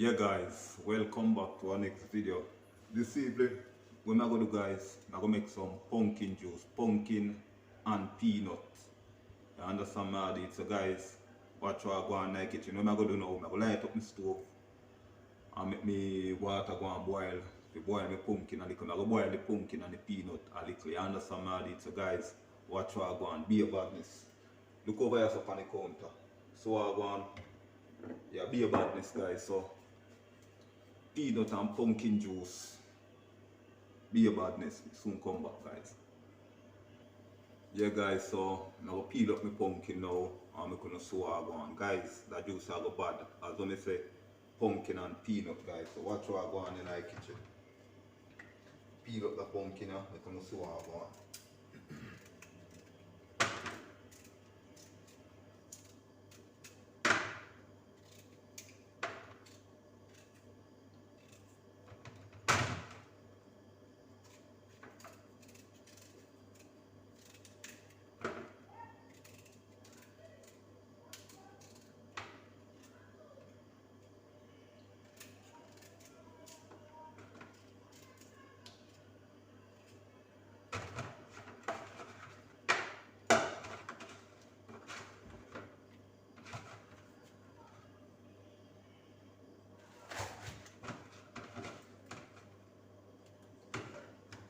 Yeah guys, welcome back to our next video. This evening, what I'm gonna do guys, I'm gonna make some pumpkin juice, pumpkin and peanut. You understand me? So guys, watch what I go on in the kitchen. What I'm gonna do now, I'm gonna light up my stove and make me water go and boil. To boil my pumpkin a little. I'm gonna boil the pumpkin and the peanut a little. You understand me? So guys, watch what I go on. Be a badness. Look over here up on the counter. So I go on. Yeah, be a badness guys. So peanut and pumpkin juice. Be a badness. Soon come back, guys. Yeah, guys. So I'm gonna peel up my pumpkin now, and I'm gonna sew it on, guys. That juice I go bad. As when I say pumpkin and peanut, guys. So watch what I go on in the kitchen. Peel up the pumpkin, I'm gonna sew it on.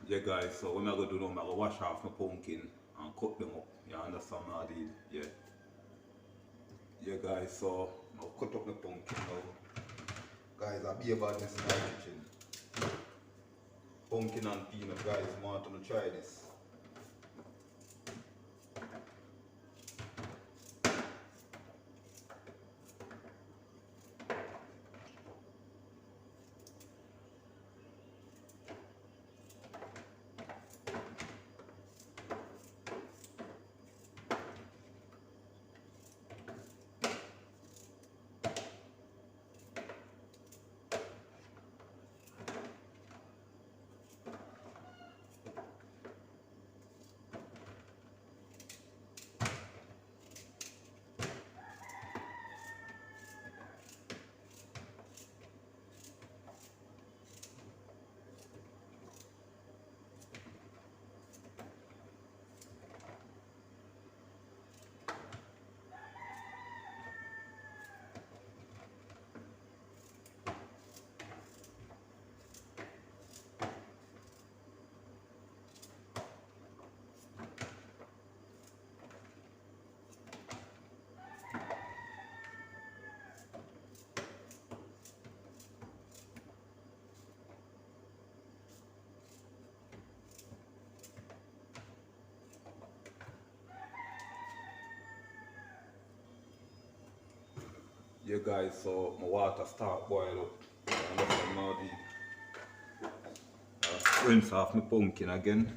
Yeah guys, so what I'm gonna do now, I'm gonna wash off my pumpkin and cut them up. You understand what I did? Yeah. Yeah guys, so I'm gonna cut up my pumpkin now. Guys, I'll be a badness in my kitchen. Pumpkin and peanut, guys, I want to try this. Yeah guys, so my water start boil up. And that's now the rinse off my pumpkin again.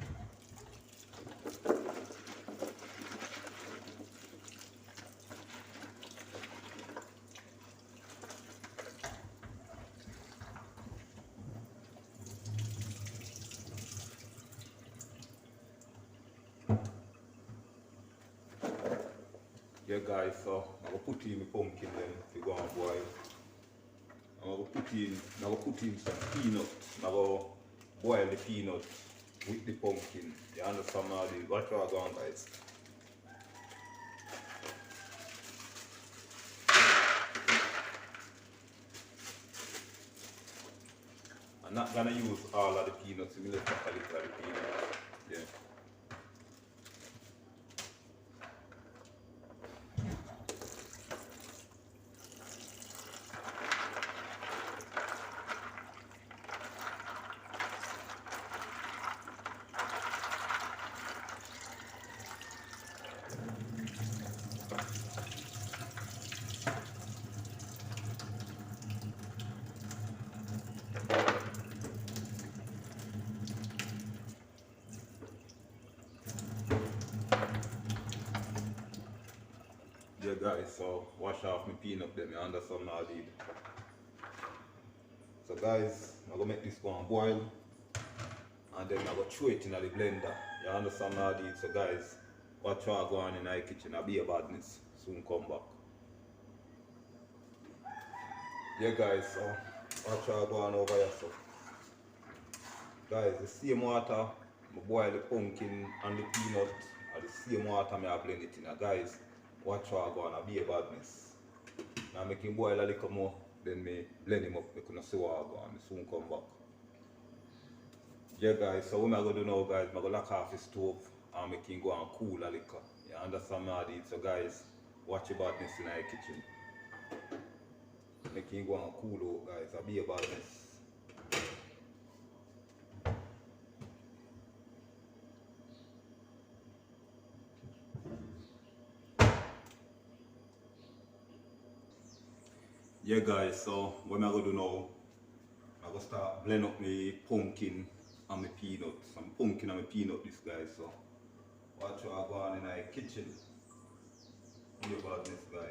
Yeah guys, so I'm gonna put in my pumpkin then to go and boil. I'm gonna put in some peanut. I'm gonna boil the peanut with the pumpkin. You understand how the watch what I go on guys. I'm not gonna use all of the peanuts, I'm gonna just a little of the peanuts. Yeah. Yeah guys, so wash off my peanut then, you understand how I did. So guys, I'm gonna make this one boil and then I'm gonna throw it in the blender. You understand how I did? So guys, watch how I go on in the kitchen, I'll be a badness. Soon come back. Yeah guys, so watch how I go on over here. So guys, the same water I boil the pumpkin and the peanut are the same water I blend it in. Guys, watch how I go on, be a badness. Now make him boil a little more, then me blend him up, make you see what I go on. Soon come back. Yeah guys, so what I'm gonna do now guys, I'm gonna lock off the stove and make him go and cool a little. You understand me how it? So guys, watch your badness in the kitchen. Make him go and cool out guys, I'll be a badness. Yeah guys, so what I'm gonna do now, I'm gonna start blend up my pumpkin and my peanut. Some pumpkin and my peanut this guys, so watch how I go on in the kitchen. Be a badness guys.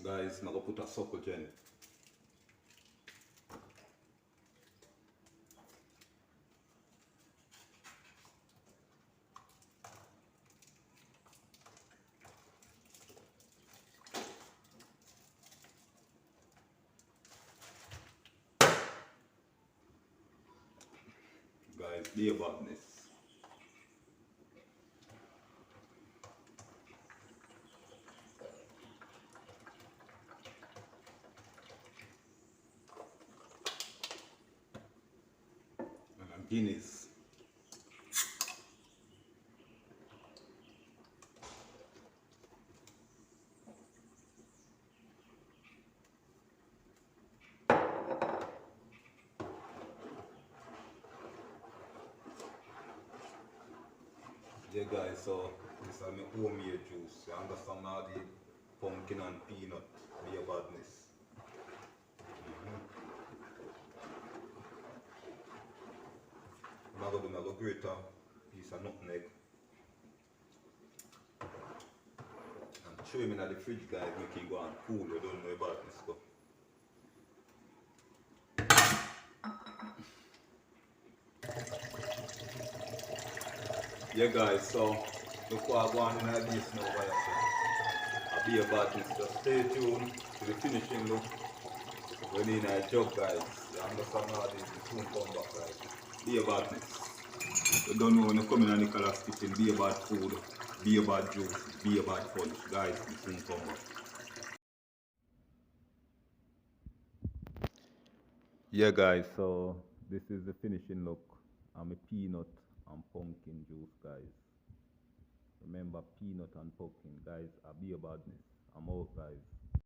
Guys, I'm gonna put a suckle gen. Guys, be about this. Guinness. Yeah guys, so this is my homemade juice. You understand now the pumpkin and peanut, beer badness. I'm going to grate a piece of nutmeg and throw him in the fridge guys, make it go and cool. You don't know about this stuff. Yeah guys, so look what I'm going in this now guys. I'll be about this. Just stay tuned to the finishing look. When in a jug guys. You understand how this will soon come back guys. Be about this. You don't know when you come in Nicola's kitchen, be about food, be about juice, be about punch. Guys, it soon come back. Yeah guys, so this is the finishing look. I'm a peanut and pumpkin juice guys. Remember peanut and pumpkin guys, I'll be about this. I'm out guys.